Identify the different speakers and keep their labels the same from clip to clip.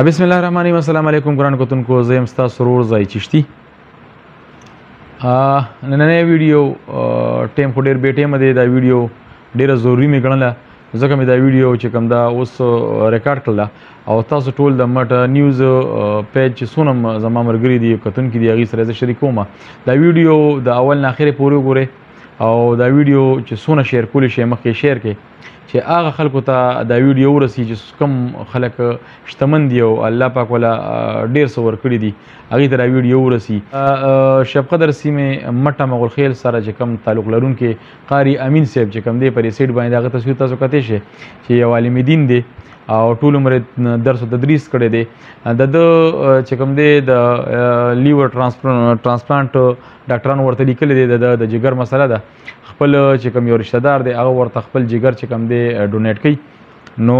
Speaker 1: بسم الله الرحمن الرحیم. السلام علیکم ګران کتونکو، زه یم ستاسو ورور ځای چشتي. نننۍ ویډیو ټیم خو ډېر بې ټیمه دی. دا ویډیو ډېره ضروري مې ګڼله، ځکه مې دا ویډیو چې کوم دا اوس ریکارډ کړله او تاسو ټول د مټ نیوز پیج چې څونه زما ملګري دي کتونکي دي هغې سره زه شریکوم. دا ویډیو د اول نه اخرې پورې وګورئ او دا ویډیو چې څونه شیر کولی شئ مخکې شیر کړئ چې هغه خلکو ته دا ویډیو ورسي چې کوم خلک شتمن دي او الله پاک ولا ډېر څه ورکړي دي هغې ته دا ویډیو ورسي. شب قدر سیمې مټه مغلخیل سره چې کوم تعلق لرونکي قاري امین صاحب چې کوم دی په دې سیټ باندې هغه تصویر تاسو کتی شئ چې یو عالم دین دی او ټول عمر درس و تدریس کړی دی. د چې کوم دی د لیور ټرانسپلانټ ډاکټرانو ورته لیکلی دی د جګر مسله ده. خپل چې کوم یو رشته دار دی هغه ورته خپل جګر چې کوم دی ډونیټ کوي، نو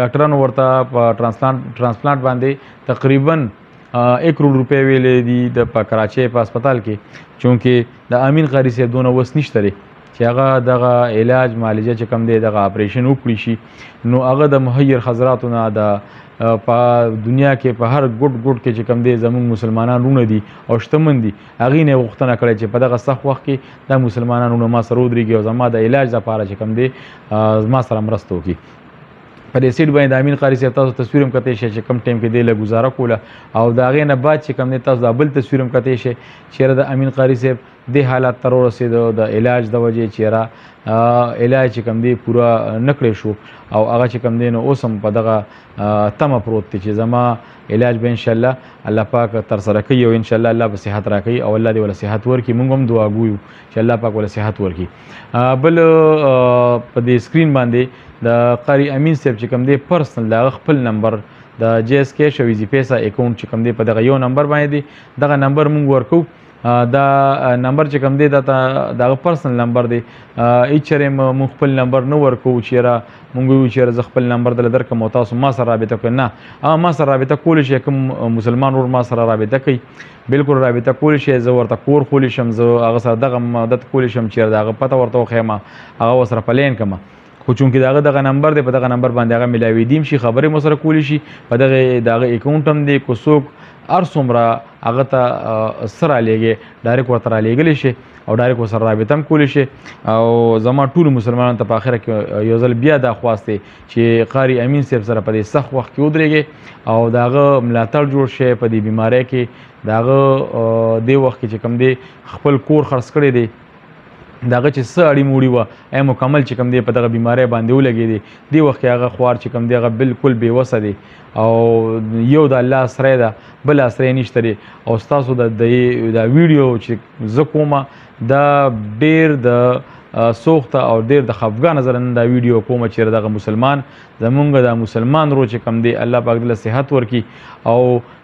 Speaker 1: ډاکټرانو ورته په ټرانسپلانټ باندې تقریبا 1 کروڑ روپۍ ویلې دي په کراچۍ په هسپتال کې، چونکې د امین قاري صاحب دونه وس نشته دی چې هغه دغه علاج معالجه چې کوم دی دغه اپریشن وکړي شي. نو هغه د مهیر حضراتو نه د په دنیا کې په هر ګوټ ګوټ کې چې کوم دی زموږ مسلمانان رونه دي او شتمن دي، هغې نه یې غوښتنه کړې چې په دغه سخت وخت کې دا مسلمانان رونه ما سره ودرېږي او زما د علاج لپاره چې کوم دی ما سره مرسته وکړي. په دې سیټ باندې د امین قاري صاحب تاسو تصویر هم کتی شئ چې کوم ټایم کې دی له ګزاره کوله، او د هغې نه بعد چې کوم دی تاسو دا بل تصویر هم کتی شئ چېرې د امین قاري صاحب دې حالات ته ورسېدو د علاج د وجې چېرې علاج چې کوم دی پوره نه کړی شو او هغه چې کوم دی نو اوس هم په دغه تمه پروت دی چې زما علاج به انشاءالله الله پاک ترسره کوي او انشاءالله الله به صحت راکوي او الله دې وله صحت ورکړي. موږ هم دعا ګویو چې الله پاک وله صحت ورکړي. بل په دې سکرین باندې د قاري امین صاحب چې کوم دی پرسنل د هغه خپل نمبر د جی ایس کیش او ایزي پیسه اکاونټ چې کوم دی په دغه یو نمبر باندې دی. دغه نمبر موږ ورکو. دا نمبر چې کوم دی دا دغه پرسنل نمبر دی. هېڅ چېرې موږ خپل نمبر نه ورکوو چېرې موږ وایو چېرې زه خپل نمبر دله درکړم او تاسو ما سره رابطه کړئ. نه، هغه ما سره رابطه کولی شئ. کوم مسلمان ورور ما سره رابطه کوي بلکل رابطه کولی شئ. زه ورته کور خولی شم، زه هغه سره دغه مدد کولی شم چېرې د هغه پته ورته وښیم، هغه ورسره پلین کړم. خو چونکې د هغه دغه نمبر دی په دغه نمبر باندې هغه ملاوېدي هم شي، خبرې مو سره کولی شي. په دغه د هغه اکاونټ هم دی، که څوک هر څومره هغه ته څه رالېږي ډایرکټ ورته رالېږلی شي او ډایرکټ ورسره رابطه هم کولی شي. او زما ټولو مسلمانانو ته په آخره کې یو ځل بیا دا خواست دی چې قاري امین صاحب سره په دې سخت وخت کې ودرېږئ او د هغه ملاتړ جوړ شي. په دې بیمارۍ کې د هغه دې وخت کې چې کوم دی خپل کور خرڅ کړی دی، د هغه چې څه اړي موړي وه مکمل چې کوم دی په دغه بیمارۍ باندې ولګېدې. دې وخت کې هغه خوار چې کوم دی هغه بلکل بېوسه دی او یو د الله اسری ده، بل اسری نشته دی. او ستاسو د ویډیو چې زه کومه دا ډېر د سوخته او ډېر د خفګانه زره نن دا ویډیو کومه چېرې دغه مسلمان زمونږ د مسلمان رو چې کوم دی الله پاک دله صحت ورکړي او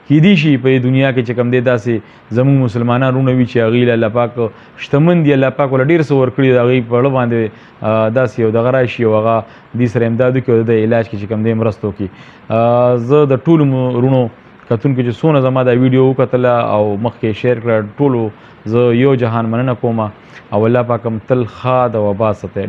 Speaker 1: کیدی شي په دنیا کې چې کوم دی داسې زموږ مسلمانان رونه وي چې هغې له الله پاک شتمن دي، الله پاک وله ډېر څه ورکړي د هغې په اړه باندې داسې یو دغه راشي او هغه دې سره امداد وکړي او د علاج کې چې کوم دی مرسته وکړي. زه د ټولو رونو کتونکو چې څونه زما دا ویډیو وکتله او مخکې شیر کړه ټولو زه یو جهان مننه کوم او الله پاک هم تل ښاد او آباد ساتي.